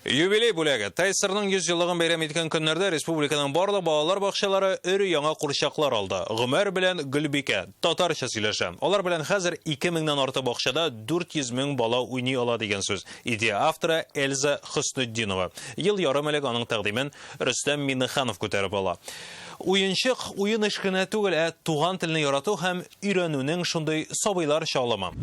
Юбилей бүләге. Тайсырның 100 еллыгын бәйрәм иткән көннәрдә республиканың барлык балалар бакчалары өре яңа курчаклар алды. Гомәр белән Гөлбикә татарча сөйләшә. Алар белән хәзер 2000-нән артык бакчада 400 мең бала уйный ала дигән сүз. Идея авторы Эльза Хөснетдинова. Ел ярым элек аның тәкъдимен Рөстәм Миннеханов күтәреп ала. Уенчык уен эш кенә түгел, туган телне ярату һәм өйрәнүнең шундый сабыйлар чалымы.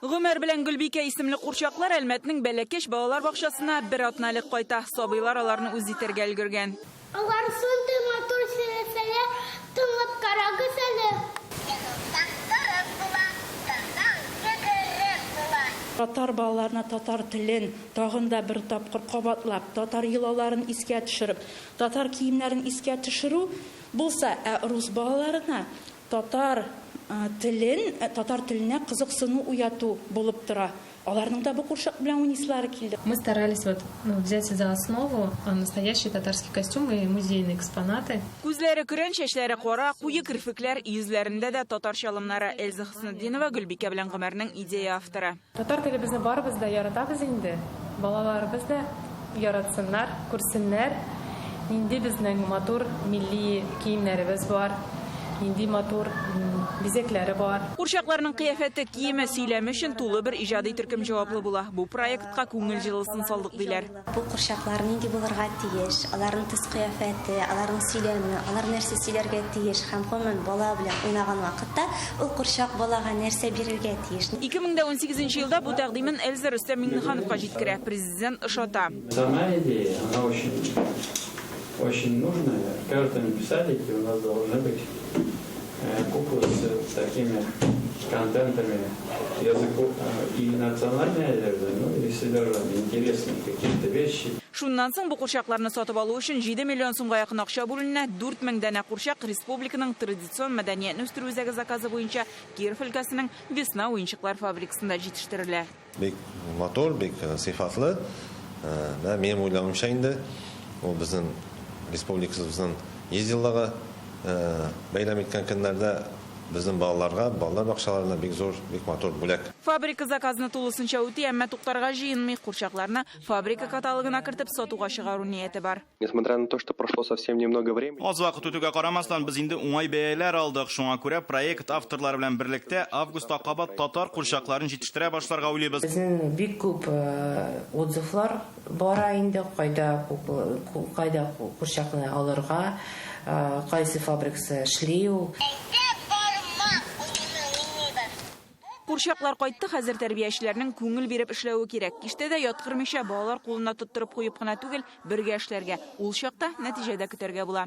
Гомәр белән Гөлбикә исемле курчаклар Әлмәтнең бәләкәч балалар бакчасына бер атналык кайта. Сабыйлар аларны үз итәргә өлгергән. Алар шундый матур сөйләсәләр, тыңлап карагыз әле. Татар балаларына татар телен тагын да бер тапкыр кабатлап, татар йолаларын искә төшереп, татар киемнәрен искә төшерү булса, рус балаларына татар теленә кызыксыну уяту булып тора. Аларның да бу курчак белән уйныйсылары килде. Мы старались взять за основу настоящий татарский костюм и музейные экспонаты. Күзләре көрән, чәчләре кара, куе кирпекләр, йөзләрендә дә татар чалымнары. Эльза Хөснетдинова Гөлбикә белән Гомәрнең идея авторы. Татар телебезне барыбыз да яратабыз инде. Балаларыбыз да яратсыннар, күрсеннәр. Инде безнең матур милли киемнәребез бар. Инде матур бизекләре бар. Курчакларның кыяфәте, киеме, сөйләме өчен тулы бер иҗади төркем җаваплы була. Бу проектка күңел җылысын салдык диләр. Бу курчаклар нинди булырга тиеш, аларның төс кыяфәте, аларның сөйләме, алар нәрсә сөйләргә тиеш һәм һәммән бала белән уйнаган вакытта ул курчак балага нәрсә бирергә тиеш. 2018 елда бу тәкъдимен Эльза Рөстәм Миннехановка җиткерә. Президент ышата. Сама идея, она очень нужная. В каждом садике у нас должны быть куклы с такими контентами языку и национальной одежды, и содержание, интересные какие-то вещи. Шуннан соң бу курчакларны сатып алу өчен 7 миллион сумга якын акча бүленә. 4000 дәнә курчак республиканың традицион мәдәниятне үстерү үзәге заказы буенча Киров өлкәсенең Весна уенчыклар фабрикасында җитештерелә. Бик мотор, бик сыйфатлы. Мен уйлавымча инде ул безнең республикабызның 100 еллыгы бәйрәм иткән көннәрдә безнең балалар бакчаларына бик зур, бик матур бүләк. Фабрика заказны тулысынча үти, әмма туктарга җыенмый, курчакларны фабрика каталогына кертеп сатуга чыгару нияте бар. Несмотря на то, что прошло совсем немного времени. Аз вакыт үтүгә карамастан без инде уңай бәяләр алдык. Шуңа күрә проект авторлары белән берлектә августта кабат татар курчакларын җитештерә башларга уйлыйбыз. Безнең бик күп отзывлар бара инде, кайда курчакны алырга, кайсы фабрикасы эшли ул. Курчаклар кайтты, хәзер тәрбиячеләрнең күңел биреп эшләве кирәк. Киштә дә яткырмыйча балалар кулына тоттырып куеп кына түгел, бергә эшләргә. Ул чакта нәтиҗәдә көтәргә була.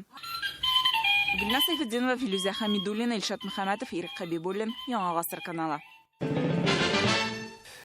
Гөлназ Сайфетдинова, Филүзә Хамидуллина, Илшат Мөхәммәтов, Ирек Хәбибуллин, Яңа гасыр каналы.